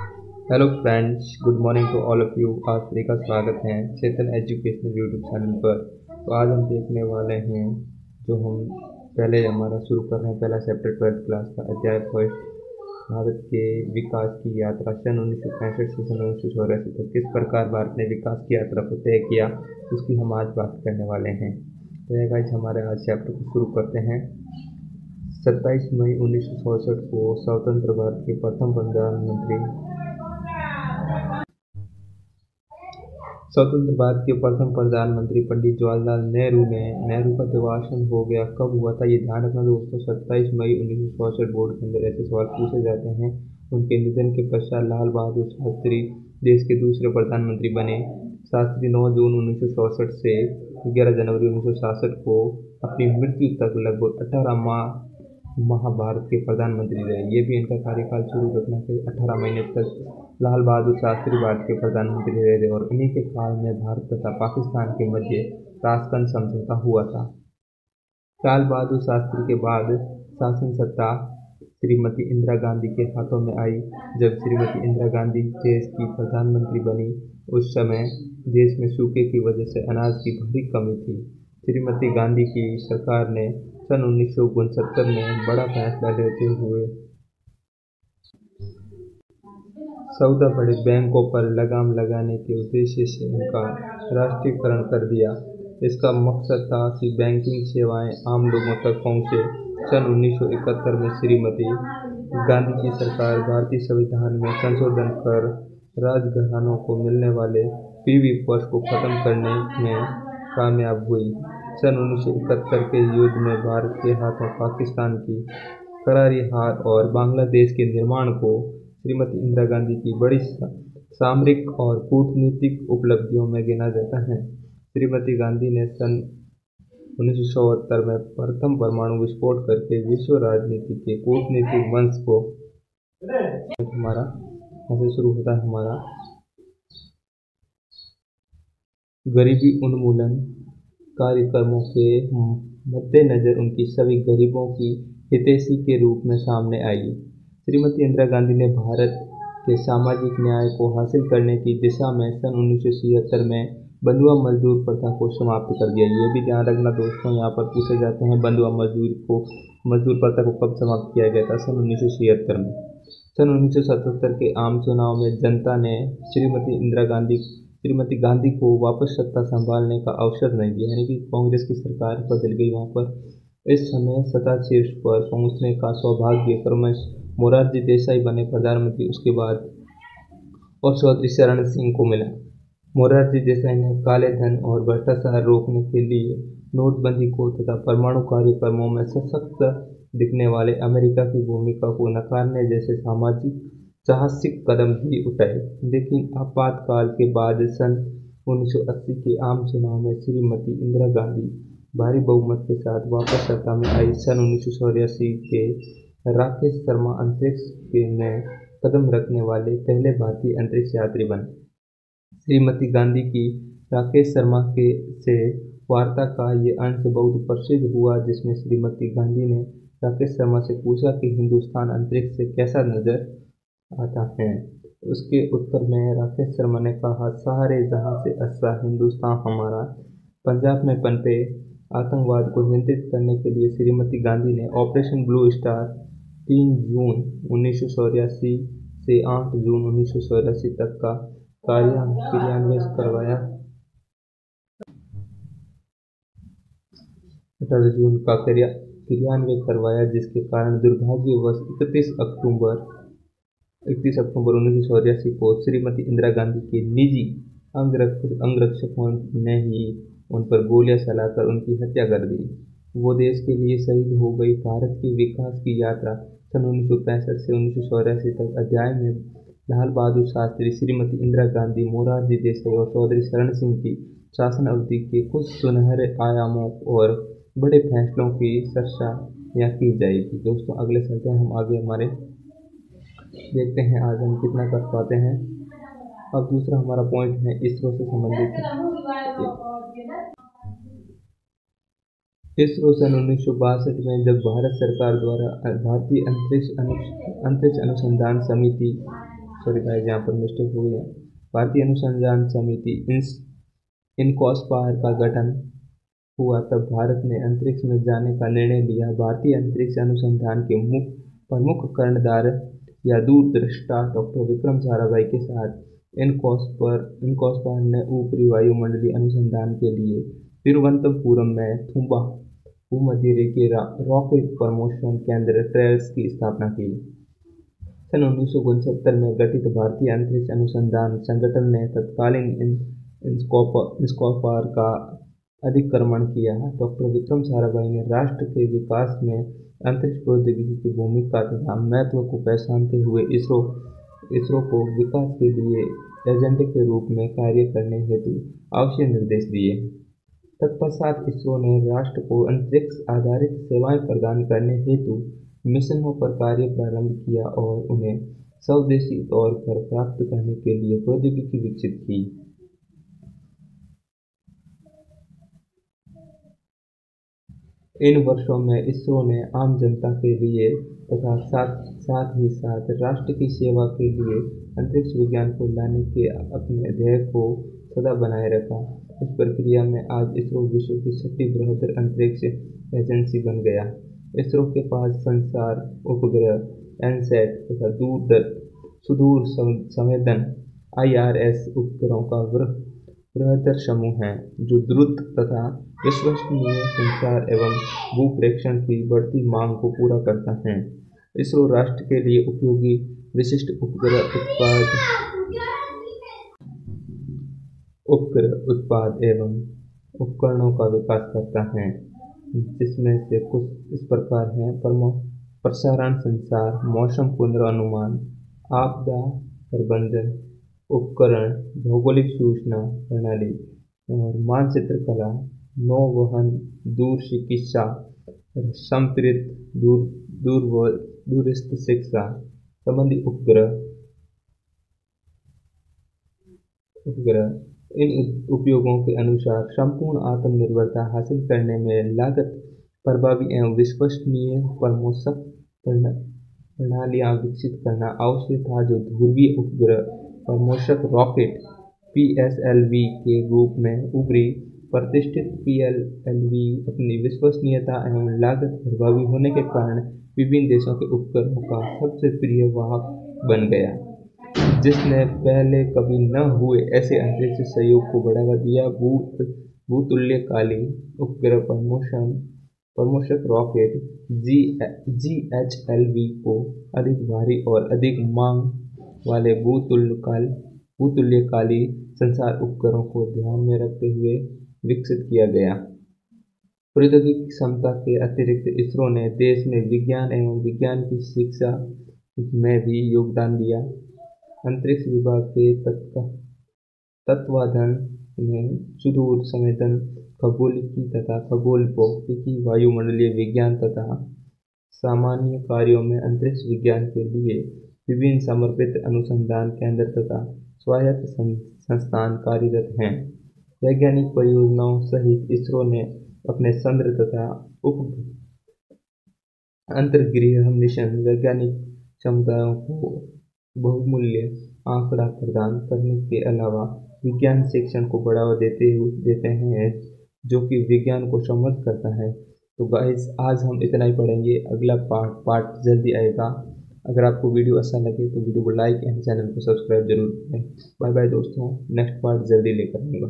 Hello friends, good morning to all of you. आप सभी का स्वागत है चेतन एजुकेशनल यूट्यूब चैनल पर। तो आज हम देखने वाले हैं जो हम पहले हमारा शुरू कर रहे हैं पहला चैप्टर 12th क्लास का अध्याय फर्स्ट, भारत के विकास की यात्रा सन 1965 से सन 1984 तक किस प्रकार भारत ने विकास की यात्रा को तय किया, उसकी हम आज बात करने वाले हैं। तो यह गाइस हमारे आज चैप्टर को शुरू करते हैं। 27 मई 1967 को स्वतंत्र भारत के प्रथम प्रधानमंत्री स्वतंत्र भारत के प्रथम प्रधानमंत्री पंडित जवाहरलाल नेहरू का देहांत हो गया। कब हुआ था ये ध्यान रखना दोस्तों। 27 मई 1964 बोर्ड के अंदर ऐसे सवाल पूछे जाते हैं। उनके निधन के पश्चात लाल बहादुर शास्त्री देश के दूसरे प्रधानमंत्री बने। शास्त्री 9 जून 1964 से 11 जनवरी 1966 को अपनी मृत्यु तक लगभग 18 माह भारत के प्रधानमंत्री रहे। ये भी इनका कार्यकाल शुरू रखना से 18 महीने तक लाल बहादुर शास्त्री भारत के प्रधानमंत्री रहे थे और इन्हीं के काल में भारत तथा पाकिस्तान के मध्य ताशकंद समझौता हुआ था। लाल बहादुर शास्त्री के बाद शासन सत्ता श्रीमती इंदिरा गांधी के हाथों में आई। जब श्रीमती इंदिरा गांधी देश की प्रधानमंत्री बनी, उस समय देश में सूखे की वजह से अनाज की भारी कमी थी। श्रीमती गांधी की सरकार ने सन 1969 में बड़ा फैसला लेते हुए 14 बड़े बैंकों पर लगाम लगाने के उद्देश्य से उनका राष्ट्रीयकरण कर दिया। इसका मकसद था कि बैंकिंग सेवाएं आम लोगों तक पहुंचे। सन 1971 में श्रीमती गांधी की सरकार भारतीय संविधान में संशोधन कर राजघरानों को मिलने वाले पीवी पर्स को खत्म करने में कामयाब हुई। सन 1971 के युद्ध में भारत के हाथों पाकिस्तान की करारी हार और बांग्लादेश के निर्माण को श्रीमती इंदिरा गांधी की बड़ी सामरिक और कूटनीतिक उपलब्धियों में गिना जाता है। श्रीमती गांधी ने सन 1974 में प्रथम परमाणु विस्फोट करके विश्व राजनीति के कूटनीतिक वंश को हमारा ऐसे शुरू होता है हमारा गरीबी उन्मूलन कार्यक्रमों के मद्देनजर उनकी सभी गरीबों की हितैषी के रूप में सामने आई। श्रीमती इंदिरा गांधी ने भारत के सामाजिक न्याय को हासिल करने की दिशा में सन 1976 में बंधुआ मजदूर प्रथा को समाप्त कर दिया। ये भी ध्यान रखना दोस्तों, यहाँ पर पूछे जाते हैं बंधुआ मजदूर प्रथा को कब समाप्त किया गया था। सन 1976 में। सन 1977 के आम चुनाव में जनता ने श्रीमती गांधी को वापस सत्ता संभालने का अवसर नहीं दिया, यानी कि कांग्रेस की सरकार बदल गई वहाँ पर। इस समय सत्ता शीर्ष पर पहुँचने का सौभाग्य क्रमश मोरारजी देसाई बने प्रधानमंत्री उसके बाद और चौधरी चरण सिंह को मिला। मोरारजी देसाई ने काले धन और भ्रष्टाचार रोकने के लिए नोटबंदी को तथा परमाणु कार्यक्रमों में सशक्त दिखने वाले अमेरिका की भूमिका को नकारने जैसे साहसिक कदम भी उठाए। लेकिन आपातकाल के बाद सन 1980 के आम चुनाव में श्रीमती इंदिरा गांधी भारी बहुमत के साथ वापस सत्ता में आई। सन 1984 के राकेश शर्मा अंतरिक्ष में कदम रखने वाले पहले भारतीय अंतरिक्ष यात्री बने। श्रीमती गांधी की राकेश शर्मा से वार्ता का ये अंश बहुत प्रसिद्ध हुआ, जिसमें श्रीमती गांधी ने राकेश शर्मा से पूछा कि हिंदुस्तान अंतरिक्ष से कैसा नजर आता है। उसके उत्तर में राकेश शर्मा ने कहा, सारे जहां से अच्छा हिंदुस्तान हमारा। पंजाब में पनपे आतंकवाद को नियंत्रित करने के लिए श्रीमती गांधी ने ऑपरेशन ब्लू स्टार 3 जून 1984 से 8 जून 1984 तक का क्रियान्वयन करवाया। 18 जून का क्रियान्वयन करवाया, जिसके कारण दुर्भाग्यवश 31 अक्टूबर 1984 को श्रीमती इंदिरा गांधी के निजी अंगरक्षकों ने ही उन पर गोलियां चलाकर उनकी हत्या कर दी। वो देश के लिए शहीद हो गई। भारत की विकास की यात्रा सन 1965 से 1984 तक अध्याय में लाल बहादुर शास्त्री, श्रीमती इंदिरा गांधी, मोरारजी देसाई और चौधरी चरण सिंह की शासन अवधि के कुछ सुनहरे आयामों और बड़े फैसलों की चर्चा यहाँ की जाएगी। दोस्तों अगले चलते हैं हम आगे, हमारे देखते हैं आज हम कितना कर पाते हैं। अब दूसरा हमारा पॉइंट है इसरो से संबंधित। इसरो सन 1962 में जब भारत सरकार द्वारा भारतीय अंतरिक्ष अनुसंधान समिति सॉरी गाइस, यहाँ पर मिस्टेक हो गई है। भारतीय अनुसंधान समिति इनकॉस्पार का गठन हुआ तब भारत ने अंतरिक्ष में जाने का निर्णय लिया। भारतीय अंतरिक्ष अनुसंधान के प्रमुख कर्णधार या दूरदृष्टा डॉक्टर विक्रम साराभाई के साथ इनकॉस्पार ने ऊपरी वायुमंडलीय अनुसंधान के लिए तिरुवनंतपुरम में थुम्बा भूमध्यरेखीय रॉकेट प्रमोशन केंद्र ट्रायल्स की स्थापना की। सन 1969 में गठित भारतीय अंतरिक्ष अनुसंधान संगठन ने तत्कालीन इनकॉस्पार का अधिक्रमण किया। डॉक्टर विक्रम साराभाई ने राष्ट्र के विकास में अंतरिक्ष प्रौद्योगिकी की भूमिका तथा महत्व को पहचानते हुए इसरो को विकास के लिए एजेंडे के रूप में कार्य करने हेतु आवश्यक निर्देश दिए। तत्पश्चात इसरो ने राष्ट्र को अंतरिक्ष आधारित सेवाएं प्रदान करने हेतु मिशनों पर कार्य प्रारंभ किया और उन्हें स्वदेशी तौर पर प्राप्त करने के लिए प्रौद्योगिकी विकसित की। इन वर्षों में इसरो ने आम जनता के लिए तथा साथ ही साथ राष्ट्र की सेवा के लिए अंतरिक्ष विज्ञान को लाने के अपने ध्येय को सदा बनाए रखा। इस प्रक्रिया में आज इसरो विश्व की छठी बृहत्तर अंतरिक्ष एजेंसी बन गया। इसरो के पास संचार उपग्रह एनसैट तथा सुदूर संवेदन IRS उपग्रहों का बृहत्तर समूह है, जो द्रुत तथा विश्वसनीय संचार एवं भूप्रेक्षण की बढ़ती मांग को पूरा करता है। इसरो राष्ट्र के लिए उपयोगी विशिष्ट उपग्रह उत्पाद एवं उपकरणों का विकास करता है, जिसमें से कुछ इस प्रकार हैं: प्रसारण संचार, मौसम पूर्वानुमान, आपदा प्रबंधन उपकरण, भौगोलिक सूचना प्रणाली और मानचित्र कला, नौवहन, दूर चिकित्सा, संप्रेरित दूरस्थ शिक्षा संबंधी उपग्रह। इन उपयोगों के अनुसार संपूर्ण आत्मनिर्भरता हासिल करने में लागत प्रभावी एवं विश्वसनीय प्रमोशक प्रणालियां विकसित करना आवश्यक था, जो ध्रुवीय उपग्रह प्रमोशक रॉकेट PSLV के रूप में उभरी। प्रतिष्ठित PSLV अपनी विश्वसनीयता एवं लागत प्रभावी होने के कारण विभिन्न देशों के उपग्रहों का सबसे प्रिय वाहक बन गया, जिसने पहले कभी न हुए ऐसे अंतरिक्ष सहयोग को बढ़ावा दिया। भूतुल्यकाली उपग्रह प्रमोशक रॉकेट GHLV को अधिक भारी और अधिक मांग वाले भूतुल्यकाली संचार उपग्रहों को ध्यान में रखते हुए विकसित किया गया। प्रौद्योगिकी क्षमता के अतिरिक्त इसरो ने देश में विज्ञान एवं विज्ञान की शिक्षा में भी योगदान दिया। अंतरिक्ष विभाग के तत्वाधान में सुदूर संवेदन, खगोलिकी तथा खगोल भौतिकी, वायुमंडलीय विज्ञान तथा सामान्य कार्यों में अंतरिक्ष विज्ञान के लिए विभिन्न समर्पित अनुसंधान केंद्र तथा स्वायत्त संस्थान कार्यरत हैं। वैज्ञानिक परियोजनाओं सहित इसरो ने अपने चंद्र तथा अंतर्ग्रह मिशन वैज्ञानिक क्षमताओं को बहुमूल्य आंकड़ा प्रदान करने के अलावा विज्ञान शिक्षण को बढ़ावा देते हैं, जो कि विज्ञान को समृद्ध करता है। तो गाइस, आज हम इतना ही पढ़ेंगे, अगला पार्ट जल्दी आएगा। अगर आपको वीडियो अच्छा लगे तो वीडियो को लाइक एंड चैनल को सब्सक्राइब जरूर करें। बाय बाय दोस्तों, नेक्स्ट पार्ट जल्दी लेकर आऊँगा।